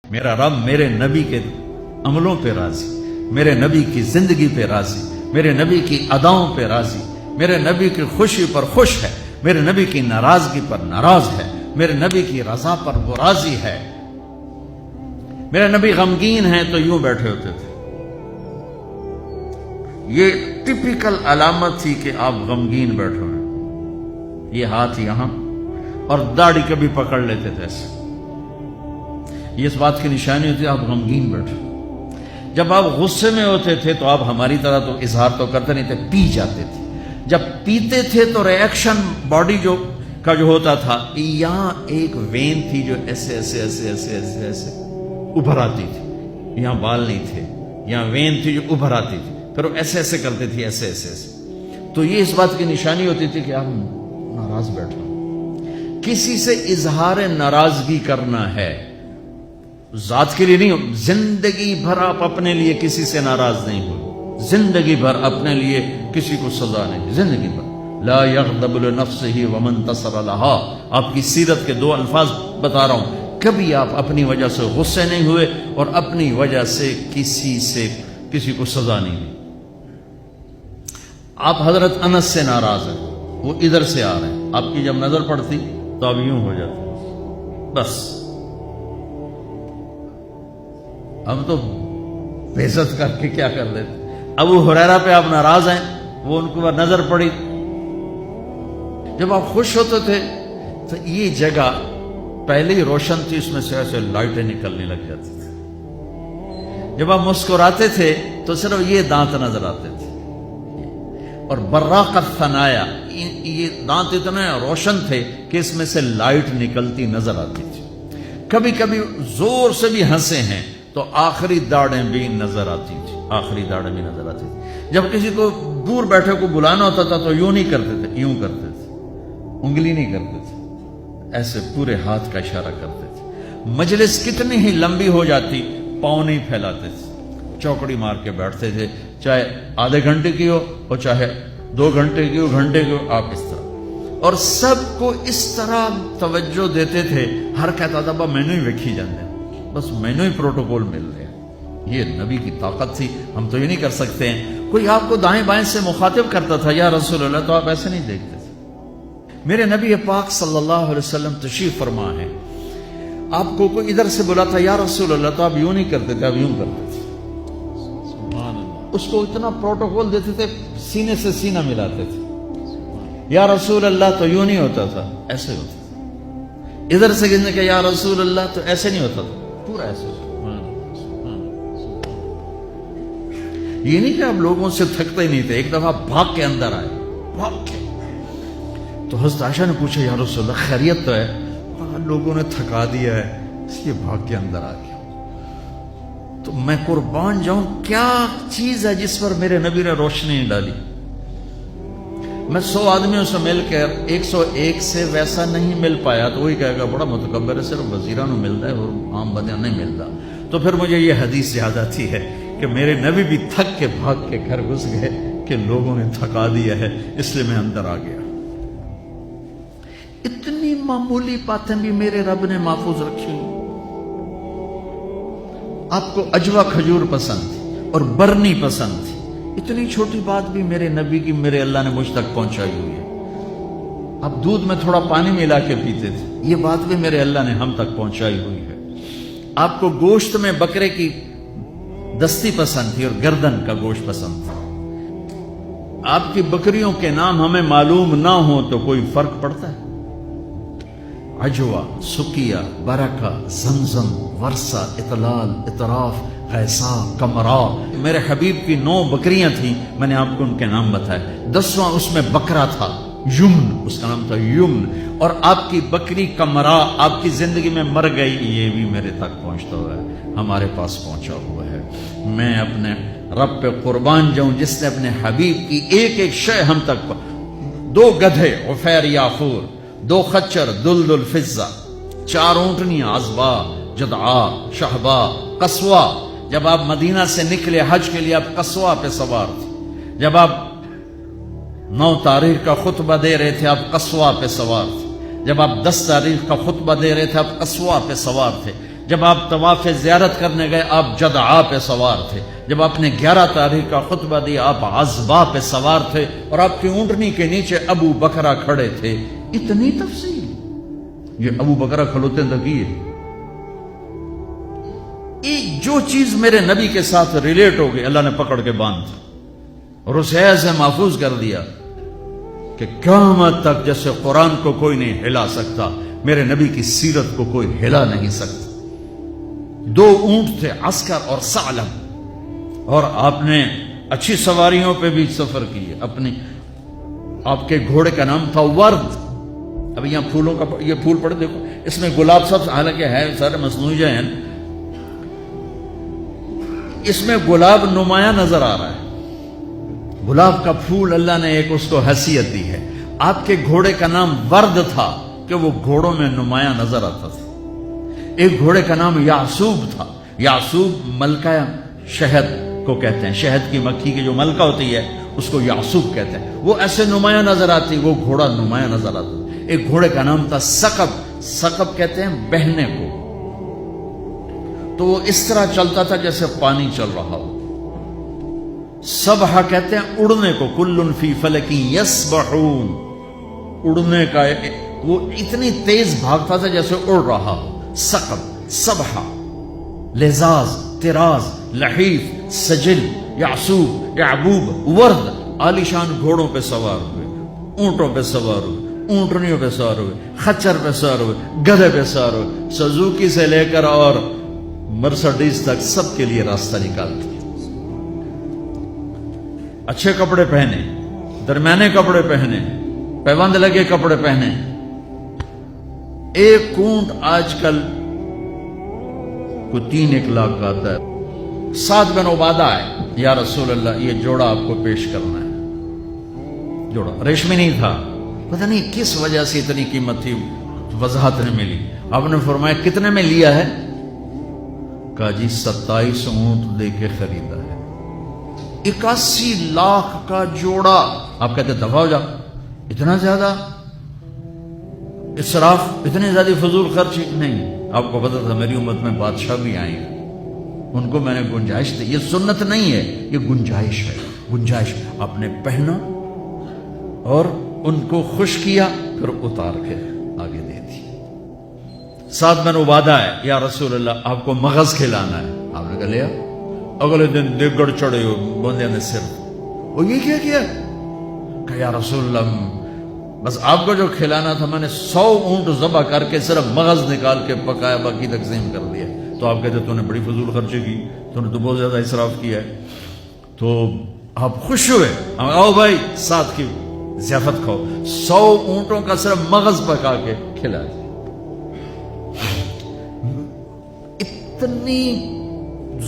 میرا رب میرے نبی کے عملوں پہ راضی، میرے نبی کی زندگی پہ راضی، میرے نبی کی اداؤں پہ راضی، میرے نبی کی خوشی پر خوش ہے، میرے نبی کی ناراضگی پر ناراض ہے، میرے نبی کی رضا پر وہ راضی ہے۔ میرے نبی غمگین ہیں تو یوں بیٹھے ہوتے تھے، یہ ٹپیکل علامت تھی کہ آپ غمگین بیٹھے ہیں، یہ ہاتھ یہاں اور داڑھی کبھی پکڑ لیتے تھے ایسے، یہ اس بات کی نشانی ہوتی ہے آپ غمگین بیٹھے۔ جب آپ غصے میں ہوتے تھے تو آپ ہماری طرح تو اظہار تو کرتے نہیں تھے، پی جاتے تھے، جب پیتے تھے تو ریئیکشن باڈی جو ہوتا تھا، یہاں ایک وین تھی جو ایسے ایسے ایسے ایسے ایسے ایسے ابھر آتی تھی، یہاں بال نہیں تھے، یہاں وین تھی جو ابھر آتی تھی، پھر وہ ایسے ایسے کرتے تھے، ایسے ایسے ایسے، تو یہ اس بات کی نشانی ہوتی تھی کہ آپ ناراض بیٹھے، کسی سے اظہار ناراضگی کرنا ہے، ذات کے لیے نہیں، زندگی بھر آپ اپنے لیے کسی سے ناراض نہیں ہوئے، زندگی بھر اپنے لیے کسی کو سزا نہیں، زندگی بھر لا یغضب لنفسہ ومن انتصر لها۔ آپ کی سیرت کے دو الفاظ بتا رہا ہوں، کبھی آپ اپنی وجہ سے غصے نہیں ہوئے اور اپنی وجہ سے کسی کو سزا نہیں دی۔ آپ حضرت انس سے ناراض ہیں، وہ ادھر سے آ رہے ہیں، آپ کی جب نظر پڑتی تو آپ یوں ہو جاتے، بس ہم تو بے عزت کر کے کیا کر دیتے۔ ابو ہریرہ پہ آپ ناراض ہیں، وہ ان کو نظر پڑی، جب آپ خوش ہوتے تھے تو یہ جگہ پہلے ہی روشن تھی، اس میں سے ایسے لائٹیں نکلنے لگ جاتی تھی، جب آپ مسکراتے تھے تو صرف یہ دانت نظر آتے تھے، اور براق الثنایا، یہ دانت اتنے روشن تھے کہ اس میں سے لائٹ نکلتی نظر آتی تھی۔ کبھی کبھی زور سے بھی ہنسے ہیں تو آخری داڑیں بھی نظر آتی تھی، آخری داڑیں بھی نظر آتی تھی۔ جب کسی کو دور بیٹھے کو بلانا ہوتا تھا تو یوں نہیں کرتے تھے، یوں کرتے تھے، انگلی نہیں کرتے تھے، ایسے پورے ہاتھ کا اشارہ کرتے تھے۔ مجلس کتنی ہی لمبی ہو جاتی، پاؤں نہیں پھیلاتے تھے، چوکڑی مار کے بیٹھتے تھے، چاہے آدھے گھنٹے کی ہو اور چاہے 2 گھنٹے کی ہو، گھنٹے کی ہو، آپ اس طرح، اور سب کو اس طرح توجہ دیتے تھے، ہر کہتا تھا مینو ہی ویکھی جاندے، بس مینو ہی پروٹوکول مل رہے ہیں۔ یہ نبی کی طاقت تھی، ہم تو یہ نہیں کر سکتے ہیں۔ کوئی آپ کو دائیں بائیں سے مخاطب کرتا تھا یا رسول اللہ، تو آپ ایسے نہیں دیکھتے تھے۔ میرے نبی پاک صلی اللہ علیہ وسلم تشریف فرما ہے، آپ کو کوئی ادھر سے بلاتا یا رسول اللہ تو آپ یوں نہیں کرتے تھے، آپ یوں کرتے تھے، سبحان اللہ۔ اس کو اتنا پروٹوکول دیتے تھے، سینے سے سینہ ملاتے تھے، یا رسول اللہ تو یوں نہیں ہوتا تھا، ایسے ہوتا تھا۔ ادھر سے کہنے کہ یا رسول اللہ تو ایسے نہیں ہوتا تھا، پورا ایسے ہوتا تھا۔ یہ نہیں کہ آپ لوگوں سے تھکتے ہی نہیں تھے، ایک دفعہ بھاگ کے اندر آئے، بھاگ کے، تو حضرت عائشہ نے پوچھا یا رسول اللہ خیریت تو ہے؟ لوگوں نے تھکا دیا ہے اس لیے بھاگ کے اندر آ گیا۔ تو میں قربان جاؤں، کیا چیز ہے جس پر میرے نبی نے روشنی ڈالی؟ میں 100 آدمیوں سے مل کر 101 سے ویسا نہیں مل پایا تو وہی کہے گا بڑا متکبر ہے، صرف وزیران ملتا ہے اور عام بندیاں نہیں ملتا۔ تو پھر مجھے یہ حدیث یاد آتی ہے کہ میرے نبی بھی تھک کے بھاگ کے گھر گھس گئے کہ لوگوں نے تھکا دیا ہے، اس لیے میں اندر آ گیا۔ اتنی معمولی باتیں بھی میرے رب نے محفوظ رکھی۔ آپ کو اجوا کھجور پسند تھی اور برنی پسند تھی، اتنی چھوٹی بات بھی میرے نبی کی میرے اللہ نے مجھ تک پہنچائی ہوئی ہے۔ آپ دودھ میں تھوڑا پانی ملا کے پیتے تھے، یہ بات بھی میرے اللہ نے ہم تک پہنچائی ہوئی ہے۔ آپ کو گوشت میں بکرے کی دستی پسند تھی اور گردن کا گوشت پسند تھا۔ آپ کی بکریوں کے نام ہمیں معلوم نہ ہو تو کوئی فرق پڑتا ہے؟ عجوا، سکیہ، برکہ، زمزم، ورثہ، اطلال، اطراف، غیسا، کمرا، میرے حبیب کی 9 بکریاں تھیں، میں نے آپ کو ان کے نام بتائے، 10واں اس میں بکرا تھا، یمن، اس کا نام تھا یمن، اور آپ کی بکری کمرا آپ کی زندگی میں مر گئی، یہ بھی میرے تک پہنچتا ہوا ہے، ہمارے پاس پہنچا ہوا ہے۔ میں اپنے رب پہ قربان جاؤں جس نے اپنے حبیب کی ایک ایک شے ہم تک 2 گدھے عفیر یافور، 2 خچر دلدل فضہ، 4 اونٹنیاں عزبا، جدعا، شہبا، قصوا۔ جب آپ مدینہ سے نکلے حج کے لیے آپ قصوا پہ سوار تھے، جب آپ 9 تاریخ کا خطبہ دے رہے تھے آپ قصوا پہ سوار تھے، جب آپ 10 تاریخ کا خطبہ دے رہے تھے آپ قصوا پہ سوار تھے، جب آپ طواف زیارت کرنے گئے آپ جدعا پہ سوار تھے، جب آپ نے 11 تاریخ کا خطبہ دیا آپ عزبا پہ سوار تھے اور آپ کی اونٹنی کے نیچے ابو بکرہ کھڑے تھے. اتنی تفصیل یہ ابو بکرہ کھلوتے تھے. جو چیز میرے نبی کے ساتھ ریلیٹ ہو گئی اللہ نے پکڑ کے باندھ اور اسے ایسے محفوظ کر دیا کہ قیامت تک جیسے قرآن کو کوئی نہیں ہلا سکتا میرے نبی کی سیرت کو کوئی ہلا نہیں سکتا. 2 اونٹ تھے، عسکر اور ثعلب، اور آپ نے اچھی سواریوں پہ بھی سفر کیے. آپ کے گھوڑے کا نام تھا ورد. اب یہاں پھولوں کا یہ پھول پڑے دیکھو، اس میں گلاب سب حالانکہ ہے سارے مصنوعی ہیں، اس میں گلاب نمایاں نظر آ رہا ہے. گلاب کا پھول اللہ نے ایک اس کو حیثیت دی ہے. آپ کے گھوڑے کا نام ورد تھا کہ وہ گھوڑوں میں نمایاں نظر آتا تھا. ایک گھوڑے کا نام یعصوب تھا. یعصوب ملکہ شہد کو کہتے ہیں، شہد کی مکھی کی جو ملکہ ہوتی ہے اس کو یعصوب کہتے ہیں. وہ ایسے نمایاں نظر آتی، وہ گھوڑا نمایاں نظر آتا. ایک گھوڑے کا نام تھا ثقب. ثقب کہتے ہیں بہنے کو. تو وہ اس طرح چلتا تھا جیسے پانی چل رہا ہو. سبحہ کہتے ہیں اڑنے کو. کل فی فلک یسبحون، اڑنے کا. وہ اتنی تیز بھاگتا تھا جیسے اڑ رہا ہو. ثقب، سبحہ، لذاذ، طراز، لحیف، سجل، یعصوب، یعبوب، ورد. عالیشان گھوڑوں پہ سوار ہوئے، اونٹوں پہ سوار ہوئے، اونٹنیوں پہ سوار ہوئے، خچر پہ سوار ہوئے، گدھے پہ سوار ہوئے. سزوکی سے لے کر اور مرسڈیز تک سب کے لیے راستہ نکالتی. اچھے کپڑے پہنے، درمیانے کپڑے پہنے، پیوند لگے کپڑے پہنے. ایک اونٹ آج کل کو 3 لاکھ کا آتا ہے. سعد بن عبادہ آئے، یا رسول اللہ یہ جوڑا آپ کو پیش کرنا ہے. جوڑا ریشمی نہیں تھا، پتہ نہیں کس وجہ سے اتنی قیمت تھی، وضاحت نہیں ملی. آپ نے فرمایا کتنے میں لیا ہے؟ کہا جی 27 اونٹ دے کے خریدا ہے. 81 لاکھ کا جوڑا. آپ کہتے دفع ہو جا، اتنا زیادہ اسراف، اتنی زیادہ فضول خرچی نہیں. آپ کو پتا تھا میری امت میں بادشاہ بھی آئیں گے، ان کو میں نے گنجائش دی. یہ سنت نہیں ہے، یہ گنجائش ہے. گنجائش آپ نے پہنا اور ان کو خوش کیا، پھر اتار کے آگے دے دی. سعد بن عبادہ ہے، یا رسول اللہ آپ کو مغز کھلانا ہے. آپ نے کہا لیا. اگلے دن دیگڑ چڑھے ہو بندے نے سر. وہ یہ کیا کیا؟ کہ یا رسول اللہ بس آپ کو جو کھلانا تھا میں نے 100 اونٹ ذبح کر کے صرف مغز نکال کے پکایا، باقی تقسیم کر دیا. تو آپ کہتے تو نے بڑی فضول خرچی کی، تو نے تو بہت زیادہ اسراف کیا ہے. تو آپ خوش ہوئے، آؤ بھائی ساتھ کی ضیافت کھاؤ. 100 اونٹوں کا صرف مغز پکا کے کھلا دیا. اتنی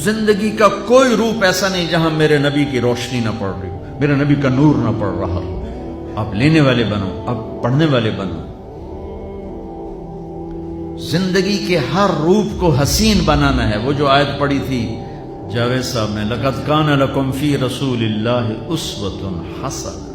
زندگی کا کوئی روپ ایسا نہیں جہاں میرے نبی کی روشنی نہ پڑ رہی ہو، میرے نبی کا نور نہ پڑ رہا ہو. آپ لینے والے بنو، آپ پڑھنے والے بنو. زندگی کے ہر روپ کو حسین بنانا ہے. وہ جو آیت پڑھی تھی جاوید صاحب نے، لقد کان لکم فی رسول اللہ اسوۃ حسنہ،